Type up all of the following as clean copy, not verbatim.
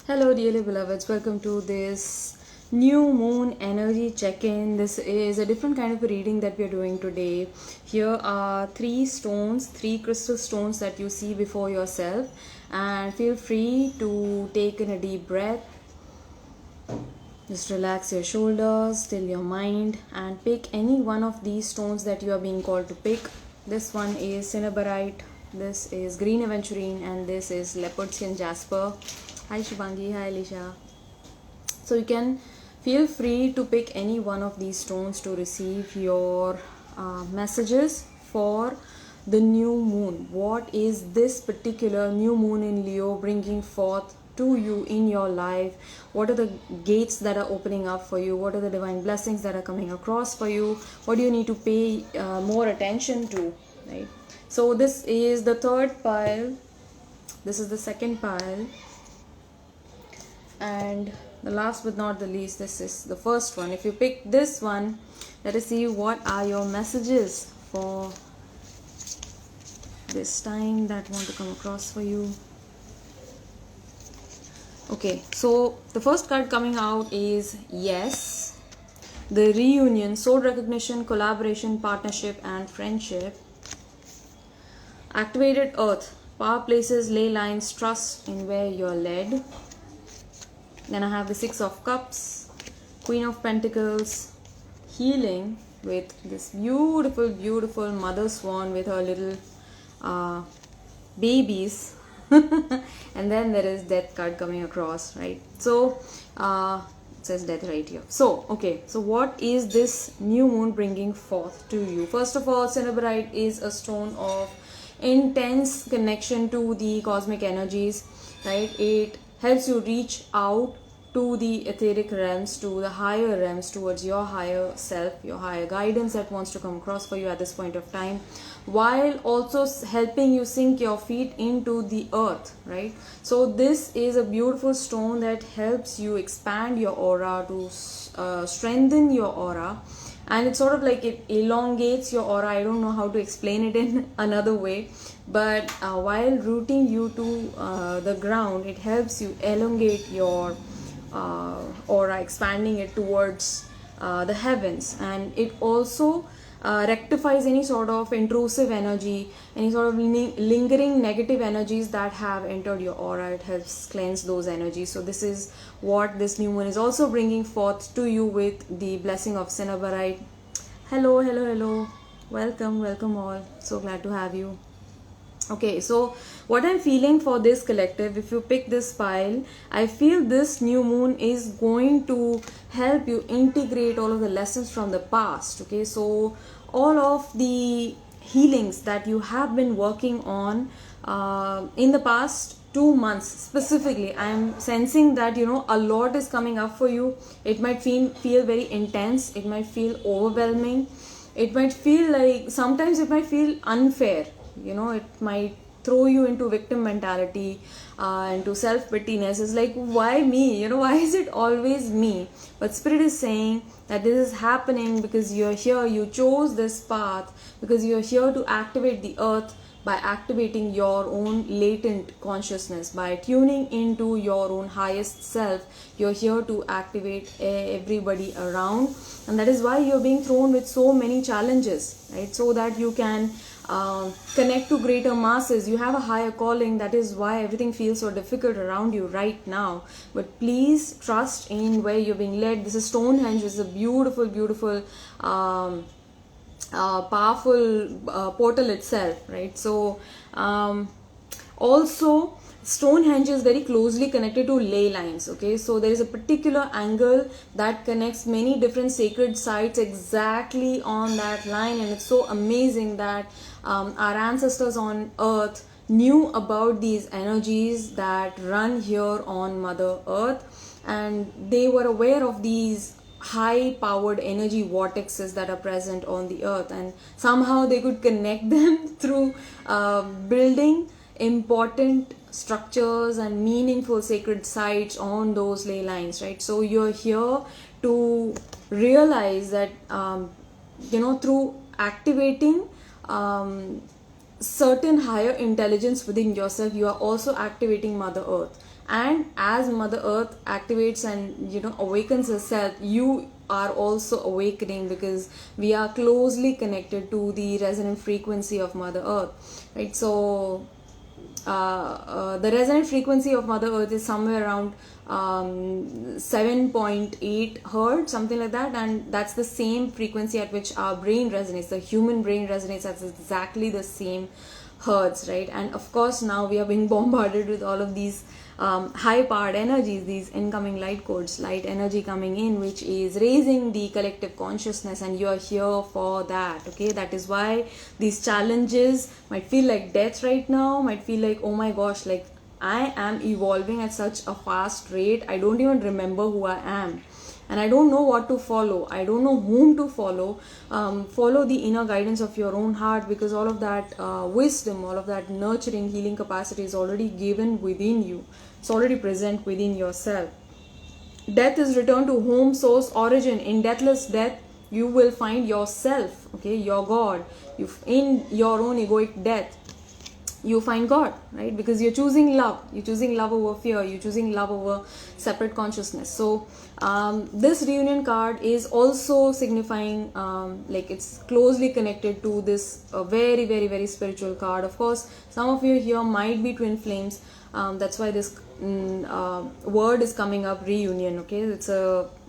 Hello, dearly beloveds. Welcome to this new moon energy check in. This is a different kind of a reading that we are doing today. Here are three stones, three crystal stones that you see before yourself, and feel free to take in a deep breath. Just relax your shoulders, still your mind, and pick any one of these stones that you are being called to pick. This one is cinnabarite, this is green aventurine, and this is leopard skin jasper. Hi Shivangi, hi Alicia. So you can feel free to pick any one of these stones to receive your messages for the new moon. What is this particular new moon in Leo bringing forth to you in your life? What are the gates that are opening up for you? What are the divine blessings that are coming across for you? What do you need to pay more attention to, right? So this is the third pile, this is the second pile, and the last but not the least, this is the first one. If you pick this one, let us see what are your messages for this time that want to come across for you. Okay, so the first card coming out is yes, the reunion, soul recognition, collaboration, partnership, and friendship. Activated earth, power places, ley lines, trust in where you're led. Then I have the Six of Cups, Queen of Pentacles, healing with this beautiful, beautiful mother swan with her little babies. And then there is death card coming across, right? So it says death right here. So okay, so what is this new moon bringing forth to you? First of all, cinnabarite is a stone of intense connection to the cosmic energies, right? It helps you reach out to the etheric realms, to the higher realms, towards your higher self, your higher guidance that wants to come across for you at this point of time, while also helping you sink your feet into the earth, right? So this is a beautiful stone that helps you expand your aura, to strengthen your aura, and it's sort of like it elongates your aura. I don't know how to explain it in another way, but while rooting you to the ground, it helps you elongate your aura, expanding it towards the heavens, and it also rectifies any sort of intrusive energy, any sort of lingering negative energies that have entered your aura. It helps cleanse those energies. So this is what this new moon is also bringing forth to you with the blessing of cinnabarite. Hello, hello, hello. Welcome, welcome all. So glad to have you. Okay, so what I'm feeling for this collective, if you pick this pile, I feel this new moon is going to help you integrate all of the lessons from the past. Okay, so all of the healings that you have been working on in the past 2 months specifically, I am sensing that a lot is coming up for you. It might feel very intense, it might feel overwhelming, it might feel like sometimes it might feel unfair. It might throw you into victim mentality, into self-pityness. It's like, why me? Why is it always me? But spirit is saying that this is happening because you're here, you chose this path because you're here to activate the earth by activating your own latent consciousness, by tuning into your own highest self. You're here to activate everybody around, and that is why you're being thrown with so many challenges, right? So that you can connect to greater masses. You have a higher calling. That is why everything feels so difficult around you right now. But please trust in where you're being led. This is Stonehenge. It's a beautiful, beautiful powerful portal itself, right? So also Stonehenge is very closely connected to ley lines. Okay, so there is a particular angle that connects many different sacred sites exactly on that line, and it's so amazing that our ancestors on earth knew about these energies that run here on Mother Earth, and they were aware of these high powered energy vortexes that are present on the earth, and somehow they could connect them through building important structures and meaningful sacred sites on those ley lines, right? So you're here to realize that through activating certain higher intelligence within yourself, you are also activating Mother Earth. and as Mother Earth activates and awakens herself, you are also awakening, because we are closely connected to the resonant frequency of Mother Earth, right? So the resonant frequency of Mother Earth is somewhere around 7.8 hertz, something like that, and that's the same frequency at which our brain resonates. The human brain resonates at exactly the same hertz, right? And of course, now we are being bombarded with all of these high powered energies, these incoming light codes, light energy coming in, which is raising the collective consciousness, and you are here for that. Okay, that is why these challenges might feel like death right now, might feel like, oh my gosh, like I am evolving at such a fast rate, I don't even remember who I am, and I don't know what to follow, I don't know whom to follow. Follow the inner guidance of your own heart, because all of that wisdom, all of that nurturing, healing capacity is already given within you. It's already present within yourself. Death is return to home, source, origin. In deathless death, you will find yourself, okay, your God. In your own egoic death, you find God, right? Because you're choosing love. You're choosing love over fear. You're choosing love over separate consciousness. So this reunion card is also signifying, like it's closely connected to this very, very, very spiritual card. Of course, some of you here might be twin flames. That's why this word is coming up, reunion. Okay,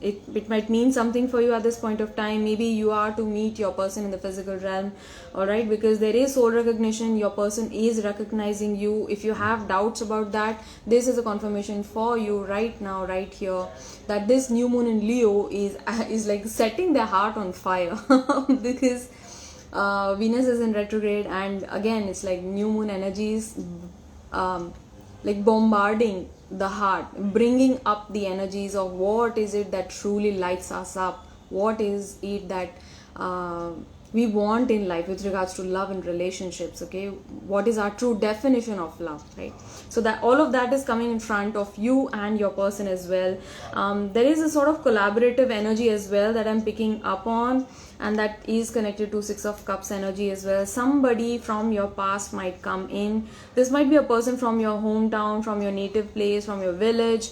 it might mean something for you at this point of time. Maybe you are to meet your person in the physical realm, all right, because there is soul recognition. Your person is recognizing you. If you have doubts about that, this is a confirmation for you right now, right here, that this new moon in Leo is like setting their heart on fire because Venus is in retrograde, and again it's like new moon energies, like bombarding the heart, bringing up the energies of what is it that truly lights us up, what is it that we want in life with regards to love and relationships. Okay, what is our true definition of love, right? So that all of that is coming in front of you and your person as well. There is a sort of collaborative energy as well that I'm picking up on, and that is connected to Six of Cups energy as well. Somebody from your past might come in. This might be a person from your hometown, from your native place, from your village,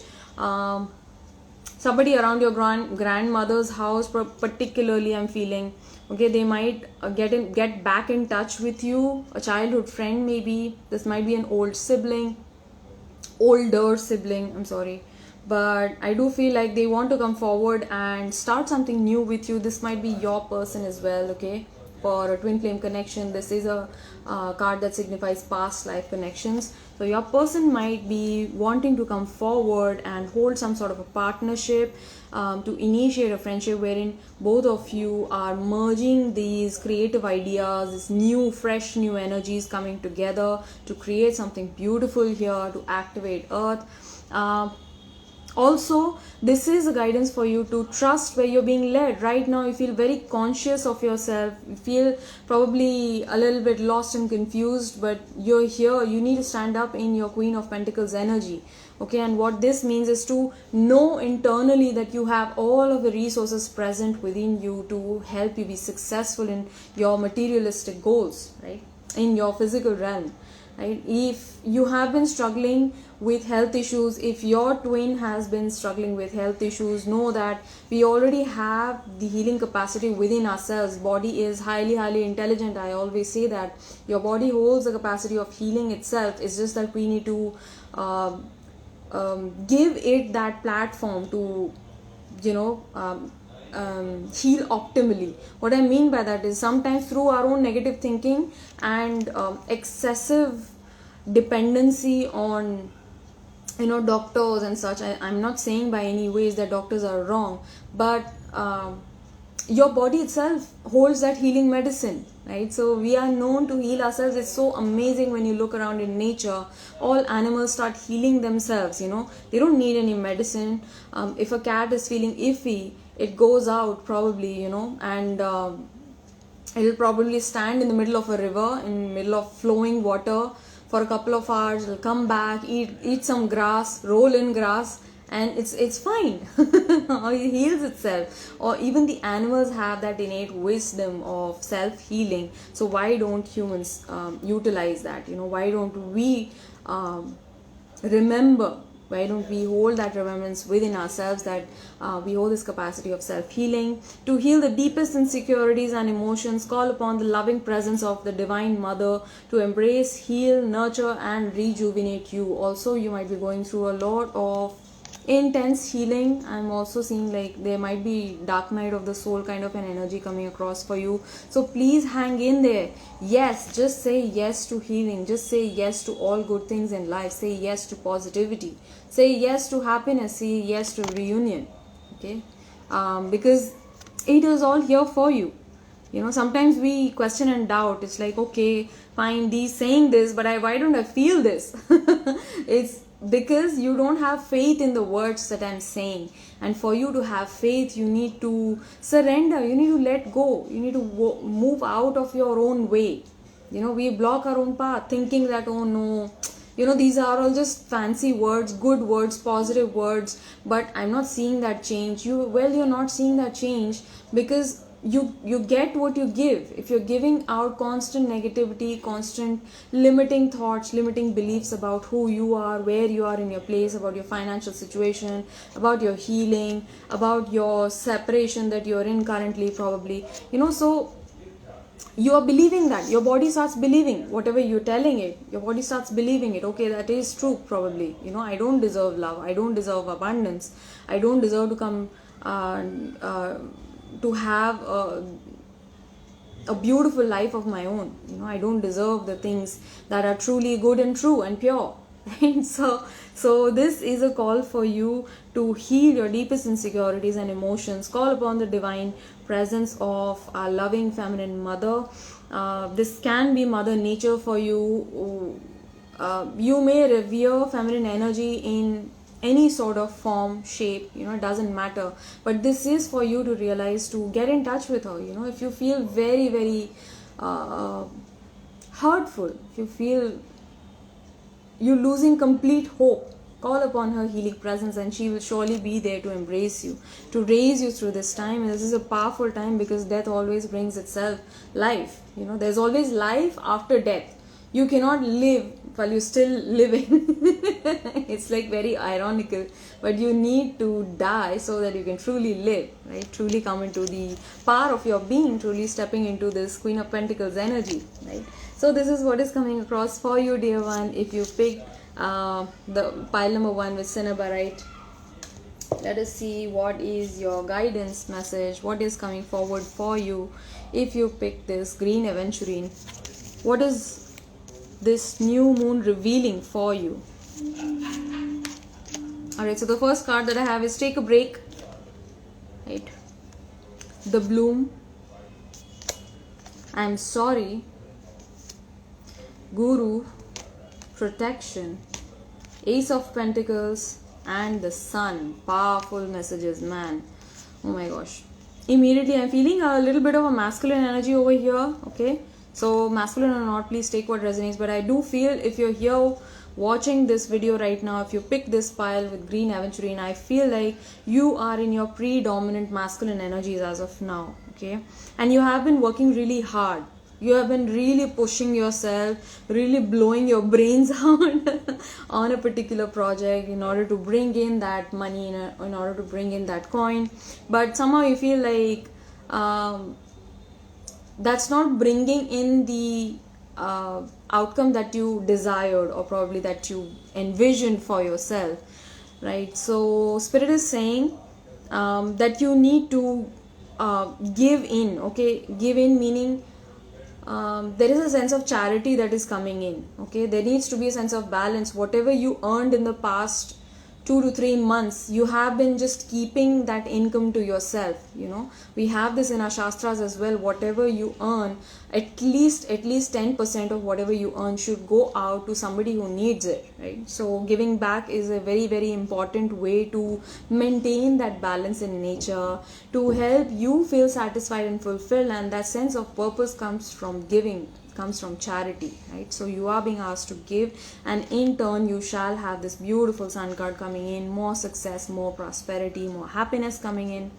somebody around your grandmother's house particularly, I'm feeling. Okay, they might get back in touch with you, a childhood friend maybe. This might be an older sibling, I'm sorry, but I do feel like they want to come forward and start something new with you. This might be your person as well. Okay, for a twin flame connection, this is a card that signifies past life connections. So your person might be wanting to come forward and hold some sort of a partnership, to initiate a friendship wherein both of you are merging these creative ideas, these new fresh new energies coming together to create something beautiful here, to activate earth. Also, this is a guidance for you to trust where you're being led. Right now, you feel very conscious of yourself. You feel probably a little bit lost and confused, but you're here. You need to stand up in your Queen of Pentacles energy. Okay, and what this means is to know internally that you have all of the resources present within you to help you be successful in your materialistic goals, right? In your physical realm. Right? If you have been struggling with health issues, if your twin has been struggling with health issues, know that we already have the healing capacity within ourselves. Body is highly intelligent. I always say that your body holds the capacity of healing itself. It's just that we need to give it that platform to heal optimally. What I mean by that is sometimes through our own negative thinking and excessive dependency on doctors and such. I'm not saying by any ways that doctors are wrong, but your body itself holds that healing medicine, right? So we are known to heal ourselves. It's so amazing when you look around in nature. All animals start healing themselves. They don't need any medicine. If a cat is feeling iffy, it goes out probably, and it'll probably stand in the middle of a river, in the middle of flowing water for a couple of hours. It'll come back, eat some grass, roll in grass, and it's fine. Or it heals itself. Or even the animals have that innate wisdom of self-healing. So why don't humans utilize that? Why don't we remember Why don't we hold that remembrance within ourselves, that we hold this capacity of self-healing? To heal the deepest insecurities and emotions, call upon the loving presence of the Divine Mother to embrace, heal, nurture, and rejuvenate you. Also, you might be going through a lot of intense healing. I'm also seeing like there might be dark night of the soul kind of an energy coming across for you. So please hang in there. Yes, just say yes to healing. Just say yes to all good things in life. Say yes to positivity. Say yes to happiness. Say yes to reunion. Okay, because it is all here for you. Sometimes we question and doubt. It's like, okay, fine, Dee's saying this, but why don't I feel this? It's because you don't have faith in the words that I'm saying. And for you to have faith, you need to surrender. You need to let go. You need to move out of your own way. We block our own path thinking that, oh no, these are all just fancy words, good words, positive words, but I'm not seeing that change. You're not seeing that change because you get what you give. If you're giving out constant negativity, constant limiting thoughts, limiting beliefs about who you are, where you are in your place, about your financial situation, about your healing, about your separation that you're in currently probably, so you are believing that. Your body starts believing whatever you're telling it. Your body starts believing it. Okay, that is true probably. I don't deserve love. I don't deserve abundance. I don't deserve to come to have a beautiful life of my own. I don't deserve the things that are truly good and true and pure. Right? So this is a call for you to heal your deepest insecurities and emotions. Call upon the divine presence of our loving feminine mother. This can be Mother Nature for you. You may revere feminine energy in any sort of form, shape, it doesn't matter. But this is for you to realize, to get in touch with her. If you feel very, very hurtful, if you feel you're losing complete hope, call upon her healing presence and she will surely be there to embrace you, to raise you through this time. And this is a powerful time because death always brings itself life. There's always life after death. You cannot live while you're still living. It's like very ironical, but you need to die so that you can truly live, right? Truly come into the power of your being, truly stepping into this Queen of Pentacles energy, right? So this is what is coming across for you, dear one. If you pick the pile number 1 with Cinnabarite, let us see what is your guidance message, what is coming forward for you. If you pick this Green Aventurine, what is this new moon revealing for you? Alright, so the first card that I have is Take a Break, right? The Bloom, I'm Sorry, Guru, Protection, Ace of Pentacles, and the Sun. Powerful messages, man. Oh my gosh. Immediately I'm feeling a little bit of a masculine energy over here. Okay, so masculine or not, please take what resonates. But I do feel, if you're here watching this video right now, if you pick this pile with Green Aventurine, I feel like you are in your predominant masculine energies as of now. Okay, and you have been working really hard. You have been really pushing yourself, really blowing your brains out on a particular project in order to bring in that money, in order to bring in that coin. But somehow you feel like that's not bringing in the outcome that you desired, or probably that you envisioned for yourself, right? So Spirit is saying that you need to give in. Okay, give in meaning there is a sense of charity that is coming in. Okay, there needs to be a sense of balance. Whatever you earned in the past 2 to 3 months, you have been just keeping that income to yourself. We have this in our shastras as well. Whatever you earn, at least 10% of whatever you earn should go out to somebody who needs it, right? So giving back is a very, very important way to maintain that balance in nature, to help you feel satisfied and fulfilled. And that sense of purpose comes from giving, comes from charity, right? So you are being asked to give, and in turn you shall have this beautiful Sun card coming in. More success, more prosperity, more happiness coming in.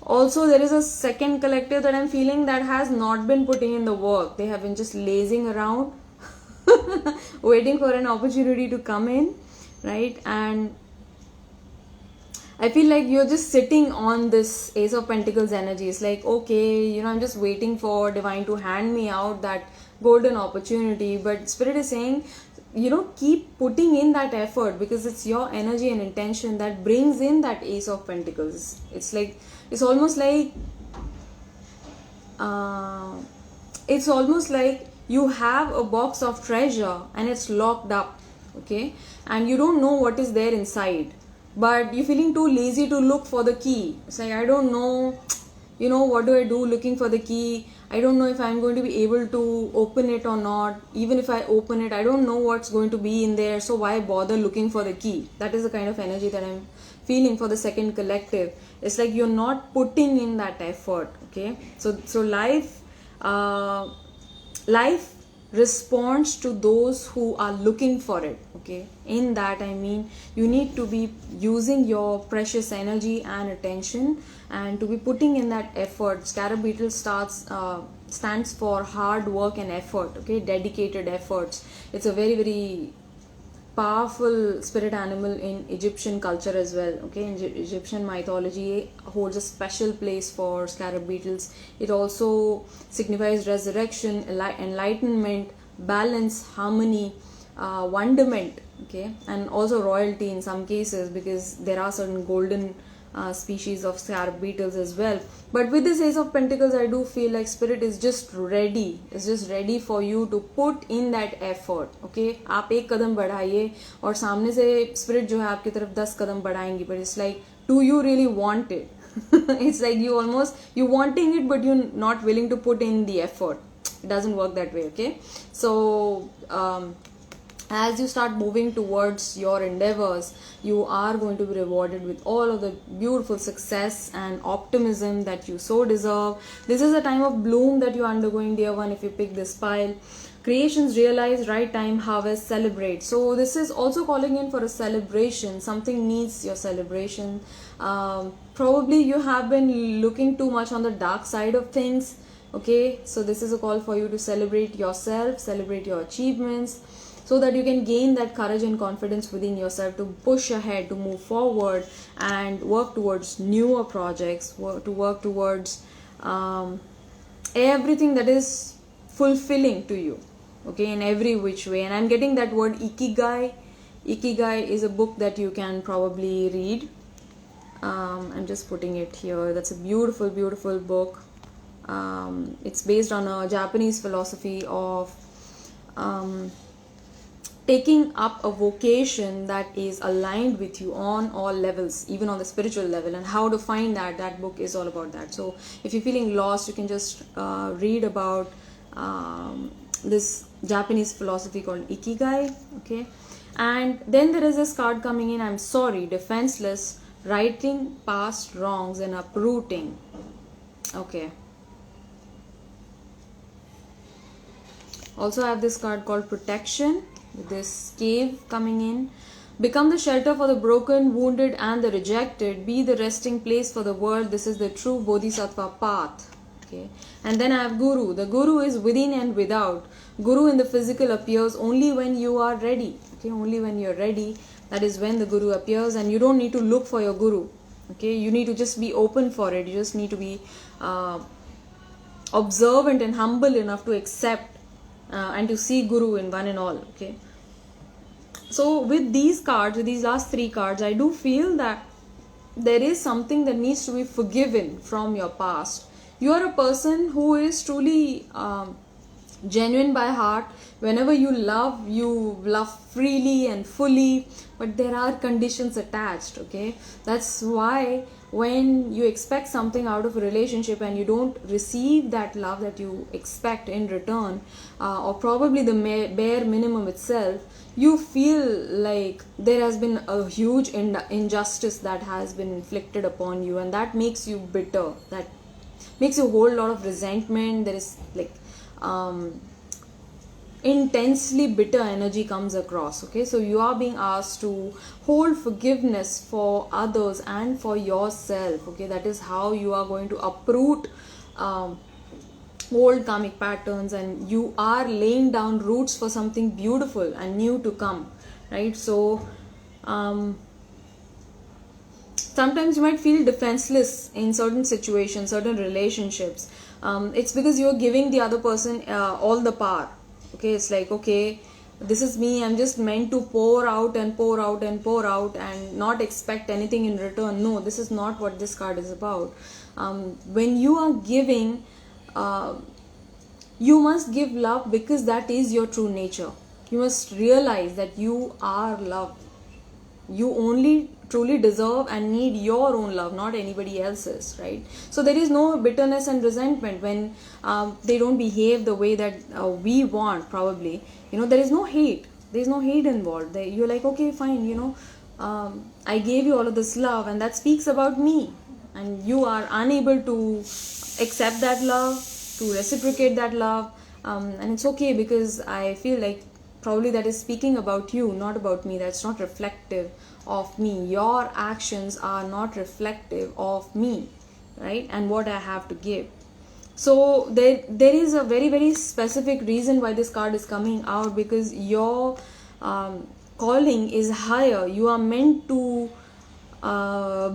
Also, there is a second collective that I'm feeling that has not been putting in the work. They have been just lazing around waiting for an opportunity to come in, right? And I feel like you're just sitting on this Ace of Pentacles energy. It's like, okay, I'm just waiting for divine to hand me out that golden opportunity. But Spirit is saying, keep putting in that effort, because it's your energy and intention that brings in that Ace of Pentacles. It's almost like, you have a box of treasure and it's locked up, okay, and you don't know what is there inside, but you're feeling too lazy to look for the key. It's like, I don't know, what do I do looking for the key? I don't know if I'm going to be able to open it or not. Even if I open it, I don't know what's going to be in there, so why bother looking for the key? That is the kind of energy that I'm feeling for the second collective. It's like you're not putting in that effort, okay? So life responds to those who are looking for it, okay? In that, I mean, you need to be using your precious energy and attention and to be putting in that effort. Scarab beetle stands for hard work and effort, okay? Dedicated efforts. It's a very, very powerful spirit animal in Egyptian culture as well, okay? In Egyptian mythology holds a special place for scarab beetles. It also signifies resurrection, enlightenment, balance, harmony, wonderment, okay, and also royalty in some cases, because there are certain golden species of scarab beetles as well. But with this Ace of Pentacles, I do feel like Spirit is just ready. It's just ready for you to put in that effort, okay? आप एक कदम बढ़ाइए और सामने से Spirit जो है आपकी तरफ 10 कदम बढ़ाएंगी. But it's like, do you really want it? It's like you wanting it, but you're not willing to put in the effort. It doesn't work that way, okay? So as you start moving towards your endeavors, you are going to be rewarded with all of the beautiful success and optimism that you so deserve. This is a time of bloom that you're undergoing, dear one, if you pick this pile. Creations realize, right time, harvest, celebrate. So this is also calling in for a celebration. Something needs your celebration. Probably you have been looking too much on the dark side of things, okay? So this is a call for you to celebrate yourself, celebrate your achievements, so that you can gain that courage and confidence within yourself to push ahead, to move forward and work towards newer projects, to work towards everything that is fulfilling to you, okay, in every which way. And I'm getting that word ikigai. Ikigai is a book that you can probably read. I'm just putting it here. That's a beautiful, beautiful book. It's based on a Japanese philosophy of taking up a vocation that is aligned with you on all levels, even on the spiritual level, and how to find that book is all about that. So if you're feeling lost, you can just read about this Japanese philosophy called ikigai, okay? And then there is this card coming in, I'm sorry, defenseless, righting past wrongs and uprooting, okay? Also I have this card called protection, with this cave coming in. Become the shelter for the broken, wounded and the rejected. Be the resting place for the world. This is the true Bodhisattva path, okay? And then I have Guru. The Guru is within and without. Guru in the physical appears only when you are ready, okay? Only when you're ready, that is when the Guru appears. And you don't need to look for your Guru, okay? You need to just be open for it. You just need to be observant and humble enough to accept and to see Guru in one and all, okay? So with these cards, with these last 3 cards, I do feel that there is something that needs to be forgiven from your past. You are a person who is truly genuine by heart. Whenever you love freely and fully, but there are conditions attached, okay? That's why when you expect something out of a relationship and you don't receive that love that you expect in return, or probably the bare minimum itself, you feel like there has been a huge injustice that has been inflicted upon you, and that makes you bitter, that makes you hold a lot of resentment. There is like intensely bitter energy comes across, okay? So you are being asked to hold forgiveness for others and for yourself, okay? That is how you are going to uproot old karmic patterns, and you are laying down roots for something beautiful and new to come, right? So sometimes you might feel defenseless in certain situations, certain relationships. It's because you're giving the other person all the power. Okay, it's like, okay, this is me, I'm just meant to pour out and pour out and pour out and not expect anything in return. No, this is not what this card is about. When you are giving, you must give love because that is your true nature. You must realize that you are loved. You only truly deserve and need your own love, not anybody else's, right? So there is no bitterness and resentment when they don't behave the way that we want, probably. There is no hate. There is no hate involved. You're like, okay, fine, I gave you all of this love and that speaks about me. And you are unable to accept that love, to reciprocate that love. And it's okay, because I feel like probably that is speaking about you, not about me. That's not reflective of me. Your actions are not reflective of me, right? And what I have to give. So there is a very, very specific reason why this card is coming out, because your calling is higher. You are meant to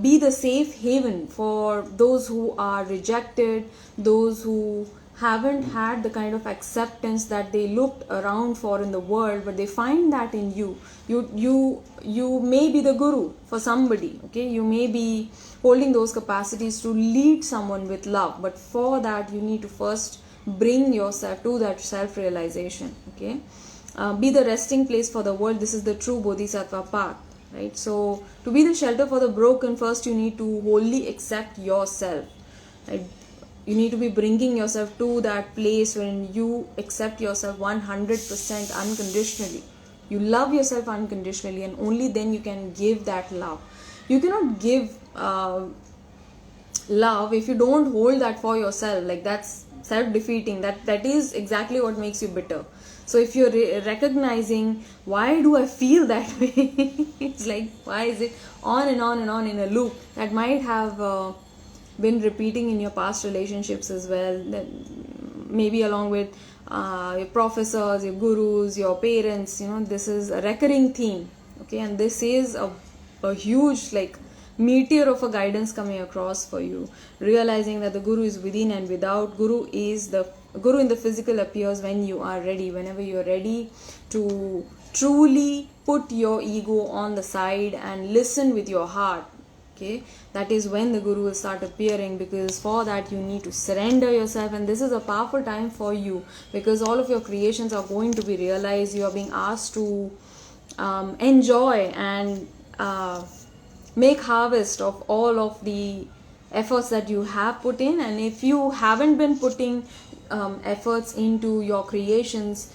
be the safe haven for those who are rejected, those who haven't had the kind of acceptance that they looked around for in the world, but they find that in you. You may be the guru for somebody, okay? You may be holding those capacities to lead someone with love, but for that you need to first bring yourself to that self-realization, okay? Be the resting place for the world. This is the true bodhisattva path, right? So to be the shelter for the broken, first you need to wholly accept yourself, right? You need to be bringing yourself to that place when you accept yourself 100% unconditionally. You love yourself unconditionally, and only then you can give that love. You cannot give love if you don't hold that for yourself. Like, that's self-defeating. That is exactly what makes you bitter. So if you're recognizing, why do I feel that way? It's like, why is it on and on and on in a loop? That might have been repeating in your past relationships as well, maybe along with your professors, your gurus, your parents. This is a recurring theme, okay? And this is a huge, like, meteor of a guidance coming across for you, realizing that the guru is within and without. Guru in the physical appears when you are ready, whenever you are ready to truly put your ego on the side and listen with your heart. Okay, that is when the guru will start appearing, because for that you need to surrender yourself. And this is a powerful time for you, because all of your creations are going to be realized. You are being asked to enjoy and make harvest of all of the efforts that you have put in. And if you haven't been putting efforts into your creations,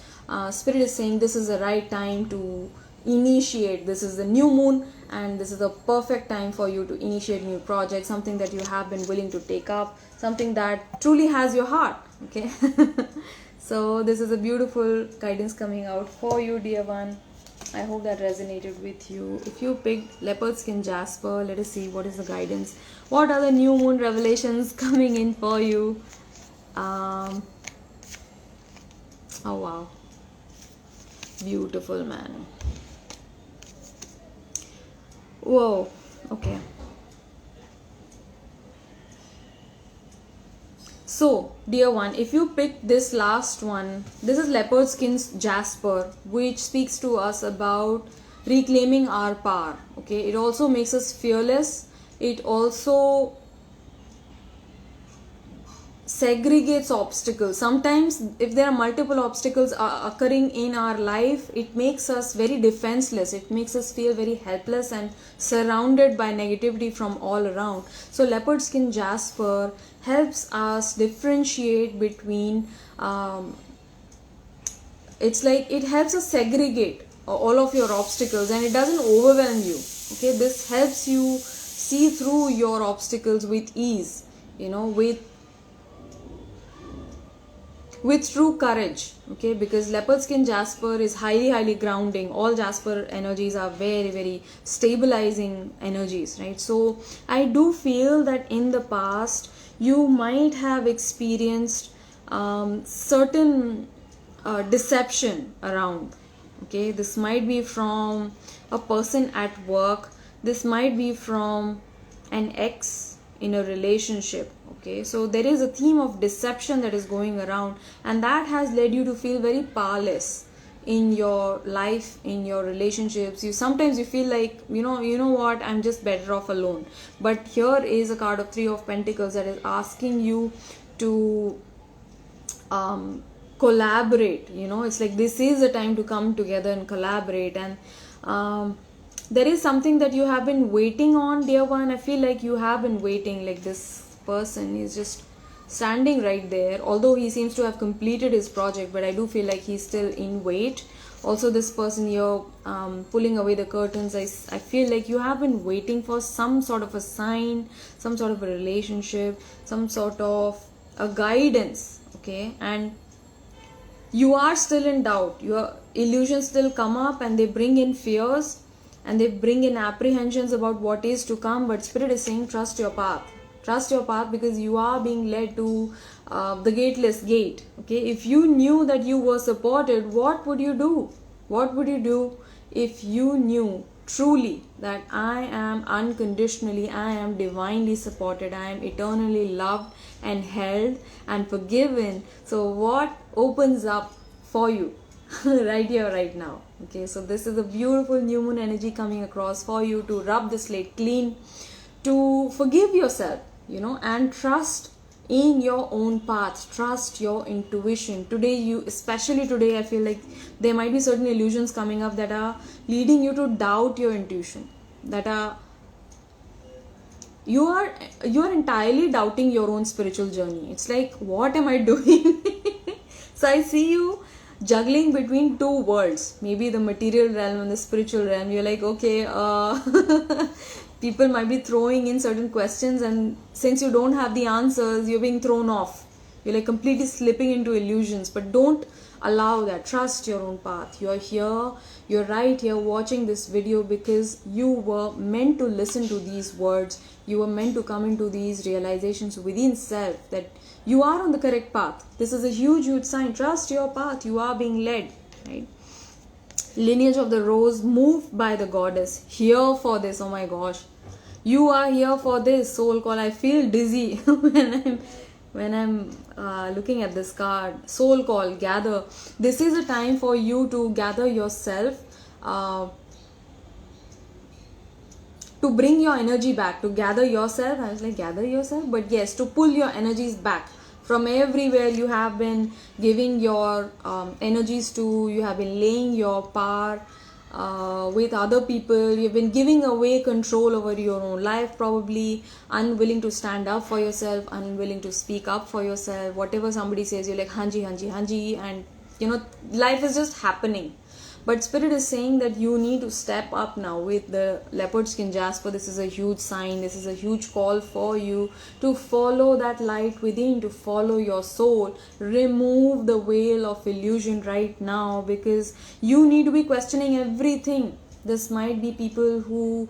Spirit is saying this is the right time to initiate. This is the new moon, and this is the perfect time for you to initiate new projects, something that you have been willing to take up, something that truly has your heart, okay? So this is a beautiful guidance coming out for you, dear one. I hope that resonated with you. If you picked leopard skin jasper, let us see what is the guidance. What are the new moon revelations coming in for you? Oh wow, beautiful, man. Whoa, okay. So, dear one, if you pick this last one, this is leopard skin's jasper, which speaks to us about reclaiming our power. Okay, it also makes us fearless. It also segregates obstacles. Sometimes if there are multiple obstacles occurring in our life, it makes us very defenseless. It makes us feel very helpless and surrounded by negativity from all around. So leopard skin jasper helps us differentiate between it's like it helps us segregate all of your obstacles, and it doesn't overwhelm you. Okay, this helps you see through your obstacles with ease, with true courage. Okay, because leopard skin jasper is highly grounding. All jasper energies are very stabilizing energies, right? So I do feel that in the past you might have experienced certain deception around. Okay, this might be from a person at work, this might be from an ex in a relationship. Okay, so there is a theme of deception that is going around, and that has led you to feel very powerless in your life, in your relationships. You sometimes you feel like, you know what, I'm just better off alone. But here is a card of Three of Pentacles that is asking you to collaborate. It's like this is the time to come together and collaborate. And there is something that you have been waiting on, dear one. I feel like you have been waiting. Like this person is just standing right there, although he seems to have completed his project, but I do feel like he's still in wait. Also, this person here, pulling away the curtains, I feel like you have been waiting for some sort of a sign, some sort of a relationship, some sort of a guidance. Okay, and you are still in doubt. Your illusions still come up, and they bring in fears, and they bring in apprehensions about what is to come. But Spirit is saying, trust your path. Trust your path, because you are being led to the gateless gate. Okay, if you knew that you were supported, what would you do? What would you do if you knew truly that I am unconditionally, I am divinely supported, I am eternally loved and held and forgiven? So what opens up for you right here, right now? Okay, so this is a beautiful new moon energy coming across for you to rub the slate clean, to forgive yourself, and trust in your own path. Trust your intuition. Especially today, I feel like there might be certain illusions coming up that are leading you to doubt your intuition, that are you are entirely doubting your own spiritual journey. It's like, what am I doing? So I see you juggling between two worlds, maybe the material realm and the spiritual realm. You're like, okay, people might be throwing in certain questions, and since you don't have the answers, you're being thrown off. You're like completely slipping into illusions. But don't allow that. Trust your own path. You're here, you're right here watching this video because you were meant to listen to these words. You were meant to come into these realizations within self, that you are on the correct path. This is a huge, huge sign. Trust your path. You are being led, right? Lineage of the Rose, moved by the goddess, here for this. Oh my gosh, you are here for this soul call. I feel dizzy when I'm looking at this card. Soul call, gather. This is a time for you to gather yourself, to bring your energy back, to gather yourself. I was like, gather yourself, but yes, to pull your energies back from everywhere you have been giving your energies to. You have been laying your power with other people. You've been giving away control over your own life, probably unwilling to stand up for yourself, unwilling to speak up for yourself. Whatever somebody says, you're like, hanji, hanji, hanji, and life is just happening. But Spirit is saying that you need to step up now with the leopard skin jasper. This is a huge sign. This is a huge call for you to follow that light within, to follow your soul. Remove the veil of illusion right now, because you need to be questioning everything. This might be people who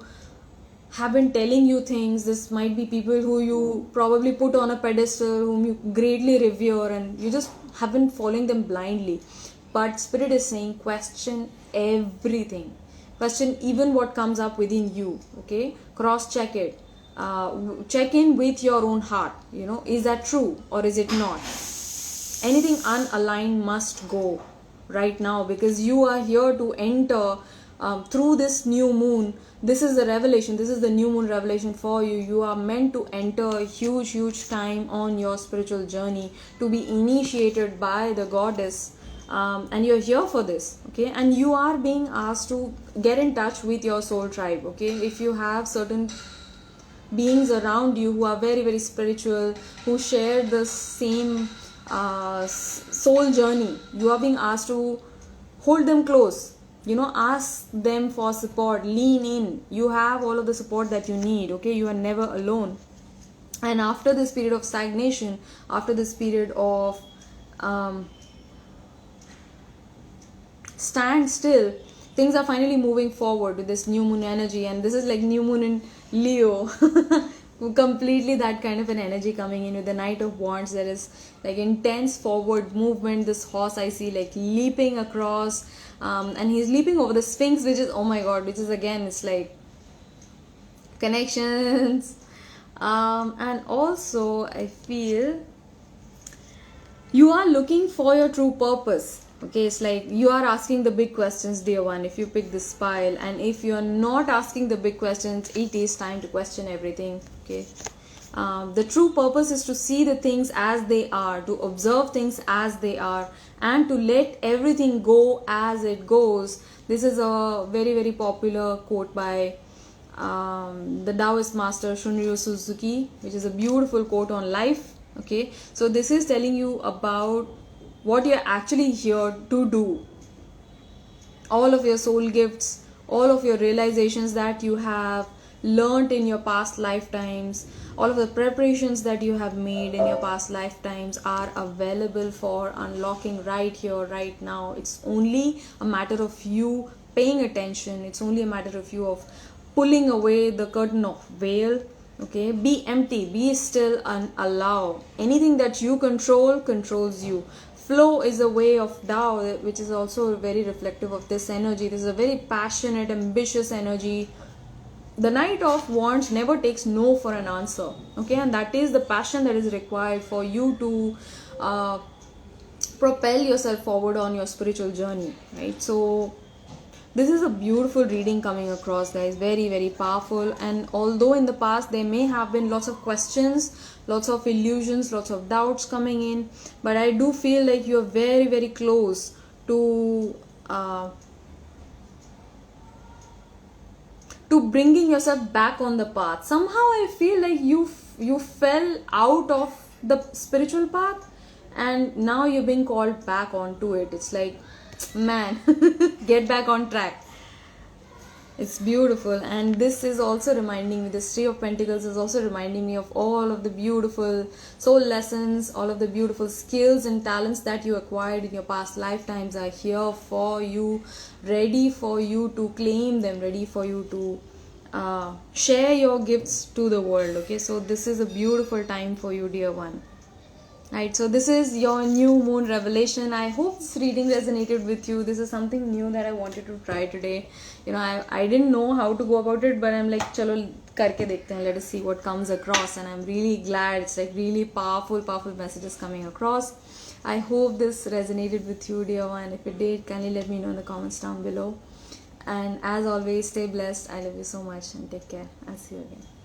have been telling you things. This might be people who you probably put on a pedestal, whom you greatly revere, and you just have been following them blindly. But Spirit is saying, question everything. Question even what comes up within you. Okay, cross check it. Check in with your own heart. Is that true or is it not? Anything unaligned must go right now, because you are here to enter through this new moon. This is the revelation. This is the new moon revelation for you. You are meant to enter a huge, huge time on your spiritual journey, to be initiated by the goddess. And you're here for this, okay? And you are being asked to get in touch with your soul tribe, okay? If you have certain beings around you who are very, very spiritual, who share the same soul journey, you are being asked to hold them close, ask them for support, lean in. You have all of the support that you need, okay? You are never alone. And after this period of stagnation, after this period of stand still, things are finally moving forward with this new moon energy. And this is like new moon in Leo. Completely that kind of an energy coming in with the Knight of Wands. There is like intense forward movement. This horse I see like leaping across, and he's leaping over the Sphinx, which is, oh my god, which is again, it's like connections, And also I feel you are looking for your true purpose. Okay, it's like you are asking the big questions, dear one, if you pick this pile. And if you are not asking the big questions, it is time to question everything. Okay, the true purpose is to see the things as they are, to observe things as they are, and to let everything go as it goes. This is a very, very popular quote by the Taoist master Shunryu Suzuki, which is a beautiful quote on life. Okay, so this is telling you about what you're actually here to do. All of your soul gifts, all of your realizations that you have learned in your past lifetimes, all of the preparations that you have made in your past lifetimes are available for unlocking right here, right now. It's only a matter of you paying attention. It's only a matter of you of pulling away the curtain of veil. Okay, be empty, be still, and allow. Anything that you control controls you. Flow is a way of Tao, which is also very reflective of this energy. This is a very passionate, ambitious energy. The Knight of Wands never takes no for an answer. Okay, and that is the passion that is required for you to propel yourself forward on your spiritual journey, right? So this is a beautiful reading coming across, guys. Very, very powerful. And although in the past there may have been lots of questions, lots of illusions, lots of doubts coming in, but I do feel like you're very, very close to bringing yourself back on the path. Somehow I feel like you fell out of the spiritual path, and now you're being called back onto it. It's like, man, get back on track. It's beautiful. And this is also reminding me, this Three of Pentacles is also reminding me of all of the beautiful soul lessons, all of the beautiful skills and talents that you acquired in your past lifetimes are here for you, ready for you to claim them, ready for you to share your gifts to the world. Okay, so this is a beautiful time for you, dear one. Right, so this is your new moon revelation. I hope this reading resonated with you. This is something new that I wanted to try today. You know, I didn't know how to go about it, but I'm like, chalo karke dekhte hain, let us see what comes across. And I'm really glad. It's like really powerful messages coming across. I hope this resonated with you, dear one. If it did, kindly let me know in the comments down below. And as always, stay blessed. I love you so much and take care. I'll see you again.